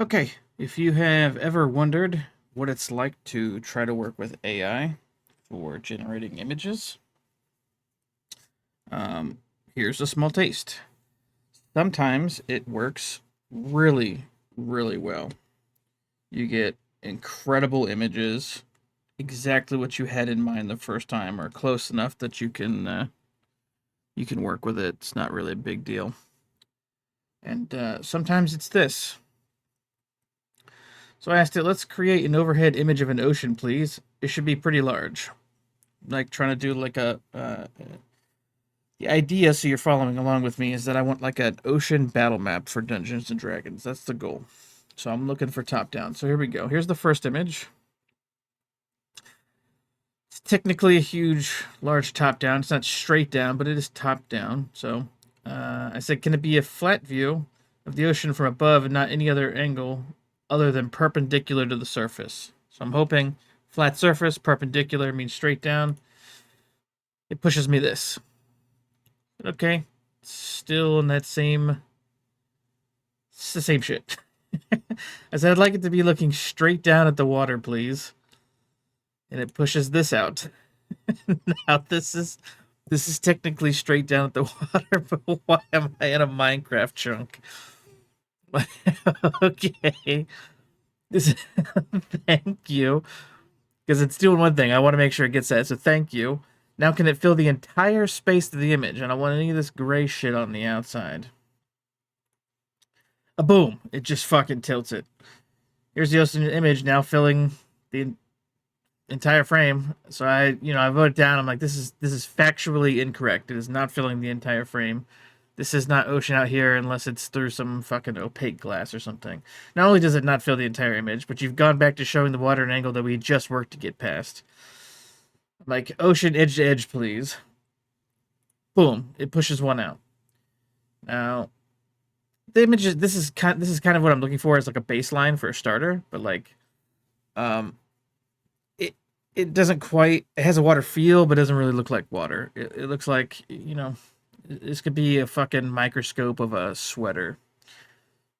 Okay, if you have ever wondered what it's like to try to work with AI for generating images, um, here's a small taste. Sometimes it works really, really well. You get incredible images, exactly what you had in mind the first time, or close enough that you can work with it. It's not really a big deal. And sometimes it's this. So I asked it, let's create an overhead image of an ocean, please. It should be pretty large. Like trying to do like a the idea, so you're following along with me, is that I want like an ocean battle map for Dungeons and Dragons. That's the goal. So I'm looking for top down. So here we go. Here's the first image. It's technically a huge, large top down. It's not straight down, but it is top down. So I said, can it be a flat view of the ocean from above and not any other angle other than perpendicular to the surface? So I'm hoping flat surface, perpendicular means straight down. It pushes me this. Okay, still in that same. It's the same shit. I said I'd like it to be looking straight down at the water, please. And it pushes this out. Now this is technically straight down at the water, but why am I in a Minecraft chunk? Okay. This thank you. Because it's doing one thing. I want to make sure it gets that. So thank you. Now can it fill the entire space of the image? I don't want any of this gray shit on the outside. A boom. It just fucking tilts it. Here's the ocean image now filling the entire frame. So I voted down. I'm like, this is factually incorrect. It is not filling the entire frame. This is not ocean out here unless it's through some fucking opaque glass or something. Not only does it not fill the entire image, but you've gone back to showing the water an angle that we just worked to get past. I'm like, ocean edge to edge, please. Boom. It pushes one out. Now, the images. This is kind of what I'm looking for as like a baseline for a starter, but like, um, it doesn't quite. It has a water feel, but doesn't really look like water. It looks like this could be a fucking microscope of a sweater.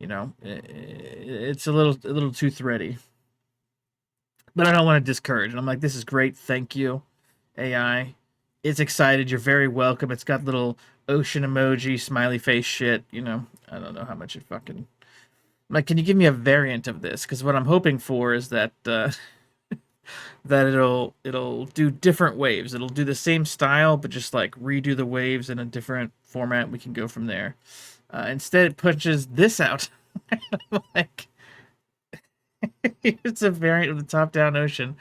It's a little too thready. But I don't want to discourage. And I'm like, this is great. Thank you, AI. It's excited. You're very welcome. It's got little ocean emoji, smiley face shit. I don't know how much it fucking. I'm like, can you give me a variant of this? Because what I'm hoping for is that that it'll do different waves. It'll do the same style, but just like redo the waves in a different format. We can go from there. Instead, it punches this out. Like, it's a variant of the top-down ocean.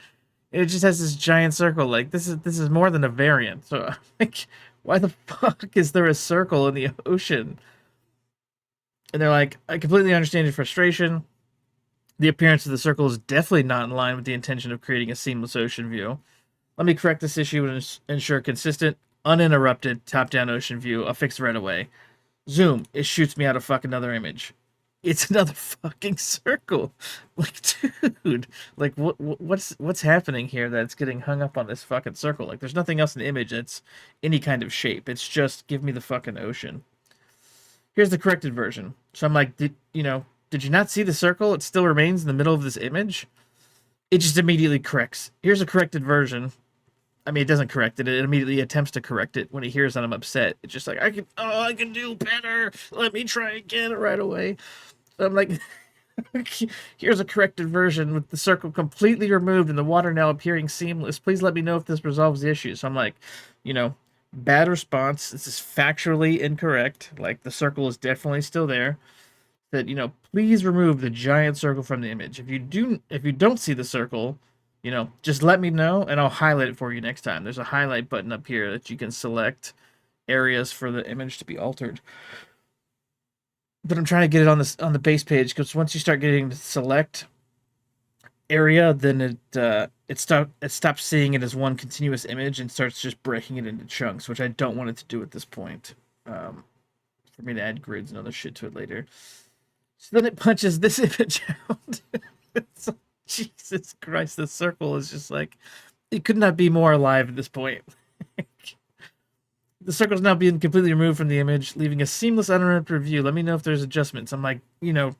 It just has this giant circle. Like, this is more than a variant. So like, why the fuck is there a circle in the ocean? And they're like, I completely understand your frustration. The appearance of the circle is definitely not in line with the intention of creating a seamless ocean view. Let me correct this issue and ensure consistent, uninterrupted top-down ocean view. I'll fix it right away. Zoom. It shoots me out a fucking another image. It's another fucking circle. Like, dude, like what's happening here that's getting hung up on this fucking circle? Like, there's nothing else in the image that's any kind of shape. It's just give me the fucking ocean. Here's the corrected version. So I'm like, did you not see the circle? It still remains in the middle of this image. It just immediately corrects. Here's a corrected version. I mean, it doesn't correct it. It immediately attempts to correct it when it hears that I'm upset. It's just like, I can do better. Let me try again right away. So I'm like, here's a corrected version with the circle completely removed and the water now appearing seamless. Please let me know if this resolves the issue. So I'm like, you know, bad response. This is factually incorrect. Like, the circle is definitely still there. That, please remove the giant circle from the image. If you don't see the circle, just let me know and I'll highlight it for you next time. There's a highlight button up here that you can select areas for the image to be altered. But I'm trying to get it on the base page, because once you start getting to select area, then it stops seeing it as one continuous image and starts just breaking it into chunks, which I don't want it to do at this point. For me to add grids and other shit to it later. So then it punches this image out. So, Jesus Christ, the circle is just like, it could not be more alive at this point. The circle's now being completely removed from the image, leaving a seamless uninterrupted view. Let me know if there's adjustments. I'm like,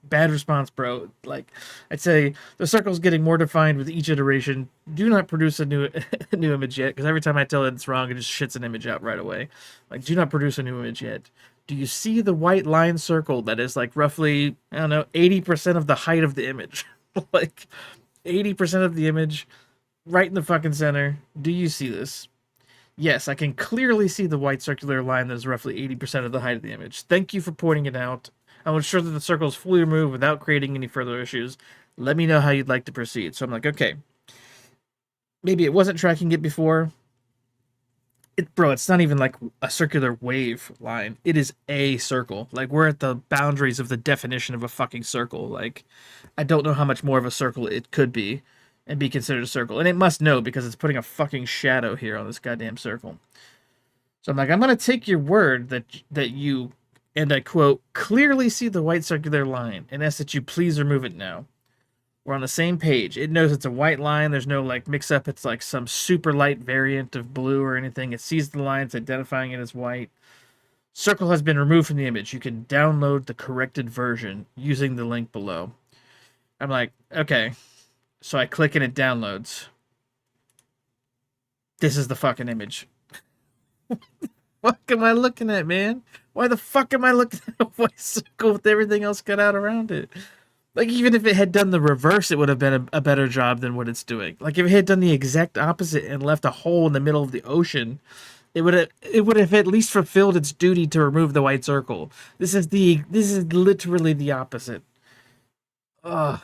bad response, bro. Like, I'd say the circle's getting more defined with each iteration. Do not produce a new a new image yet, because every time I tell it it's wrong, it just shits an image out right away. Like, do not produce a new image yet. Do you see the white line circle that is like roughly, I don't know, 80% of the height of the image? Like, 80% of the image right in the fucking center. Do you see this? Yes, I can clearly see the white circular line that is roughly 80% of the height of the image. Thank you for pointing it out. I will ensure that the circle is fully removed without creating any further issues. Let me know how you'd like to proceed. So I'm like, okay. Maybe it wasn't tracking it before. Bro, it's not even like a circular wave line. It is a circle. Like, we're at the boundaries of the definition of a fucking circle. Like, I don't know how much more of a circle it could be and be considered a circle. And it must know because it's putting a fucking shadow here on this goddamn circle. So I'm like, I'm going to take your word that you, and I quote, clearly see the white circular line and ask that you please remove it now. We're on the same page. It knows it's a white line. There's no like mix up. It's like some super light variant of blue or anything. It sees the line. It's identifying it as white. Circle has been removed from the image. You can download the corrected version using the link below. I'm like, okay. So I click and it downloads. This is the fucking image. What am I looking at, man? Why the fuck am I looking at a white circle with everything else cut out around it? Like, even if it had done the reverse, it would have been a better job than what it's doing. Like, if it had done the exact opposite and left a hole in the middle of the ocean, it would have at least fulfilled its duty to remove the white circle. This is literally the opposite. Ugh.